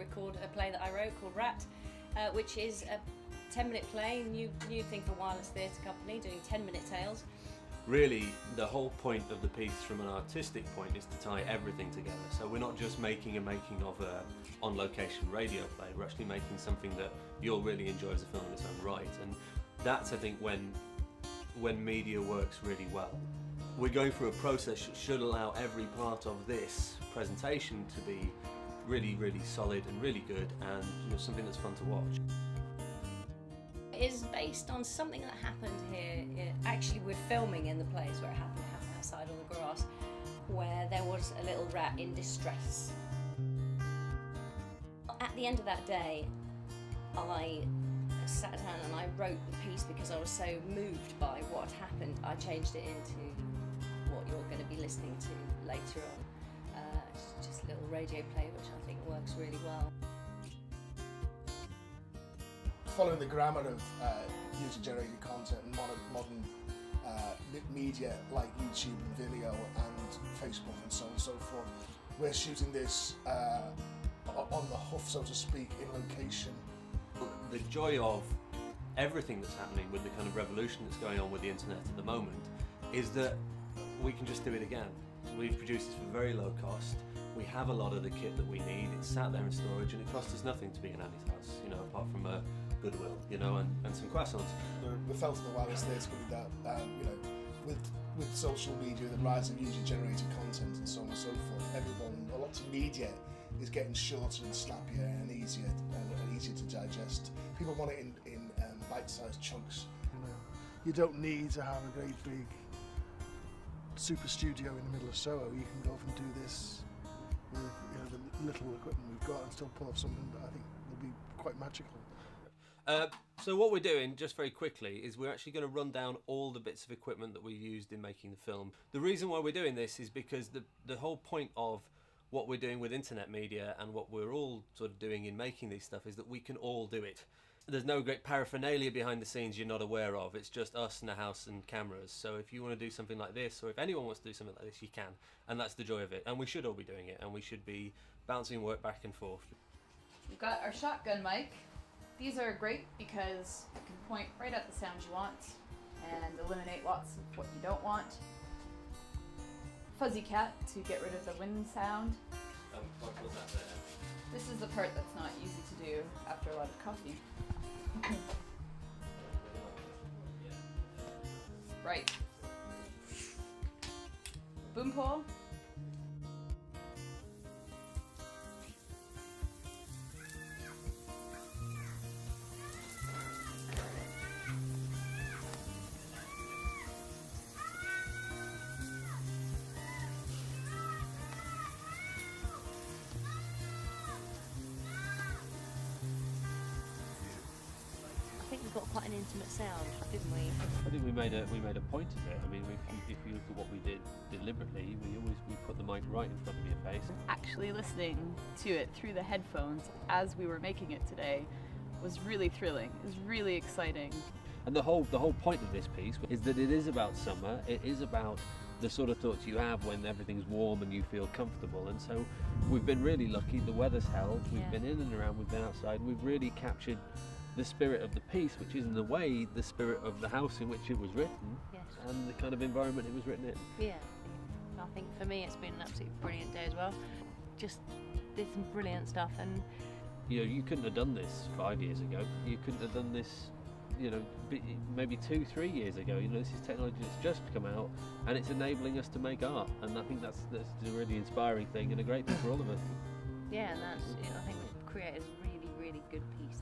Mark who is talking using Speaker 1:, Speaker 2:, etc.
Speaker 1: record a play that I wrote called Rat, which is a 10-minute play, new thing for Wireless Theatre Company, doing 10-minute tales.
Speaker 2: Really, the whole point of the piece from an artistic point is to tie everything together. So we're not just making a making of a on-location radio play, we're actually making something that you'll really enjoy as a film in its own right. And that's, I think, when media works really well. We're going through a process that should allow every part of this presentation to be really, really solid and really good, and something that's fun to watch.
Speaker 1: Is based on something that happened here. Actually, we're filming in the place where it happened outside on the grass, where there was a little rat in distress. At the end of that day, I sat down and I wrote the piece because I was so moved by what had happened. I changed it into what you're going to be listening to later on. It's just a little radio play which I think works really well.
Speaker 3: Following the grammar of user-generated content and modern media like YouTube and Vimeo and Facebook and so on and so forth, we're shooting this on the hoof, so to speak, in location.
Speaker 2: The joy of everything that's happening with the kind of revolution that's going on with the internet at the moment is that we can just do it again. We've produced this for very low cost. We have a lot of the kit that we need. It's sat there in storage, and it costs us nothing to be in Andy's house, apart from a goodwill, and some croissants.
Speaker 3: We felt in the Wireless Theatre Company that, with social media, the rise of user-generated content and so on and so forth, a lot of media is getting shorter and snappier and easier to digest. People want it in bite-sized chunks.
Speaker 4: You don't need to have a great big super studio in the middle of Soho. You can go off and do this with the little equipment we've got and still pull off something that I think will be quite magical.
Speaker 2: So what we're doing, just very quickly, is we're actually going to run down all the bits of equipment that we used in making the film. The reason why we're doing this is because the whole point of what we're doing with internet media and what we're all sort of doing in making these stuff is that we can all do it. There's no great paraphernalia behind the scenes you're not aware of. It's just us and a house and cameras. So if you want to do something like this, or if anyone wants to do something like this, you can. And that's the joy of it. And we should all be doing it. And we should be bouncing work back and forth.
Speaker 5: We've got our shotgun mic. These are great because you can point right at the sounds you want and eliminate lots of what you don't want. Fuzzy cat to get rid of the wind sound.
Speaker 2: What was that there?
Speaker 5: This is the part that's not easy to do after a lot of coffee. Right. Boom pole.
Speaker 1: I think we've got quite an intimate sound, didn't we?
Speaker 2: I think we made a point of it. I mean, if you look at what we did deliberately, we put the mic right in front of your face.
Speaker 5: Actually listening to it through the headphones as we were making it today was really thrilling. It was really exciting.
Speaker 2: And the whole point of this piece is that it is about summer. It is about the sort of thoughts you have when everything's warm and you feel comfortable. And so we've been really lucky. The weather's held. We've been in and around. We've been outside. We've really captured the spirit of the piece, which is in a way the spirit of the house in which it was written, and the kind of environment it was written in.
Speaker 1: Yeah, I think for me it's been an absolutely brilliant day as well. Just did some brilliant stuff, and
Speaker 2: you couldn't have done this 5 years ago. You couldn't have done this, maybe 2-3 years ago. This is technology that's just come out, and it's enabling us to make art, and I think that's a really inspiring thing and a great thing for all of us.
Speaker 1: yeah, and I think we've created a really, really good piece.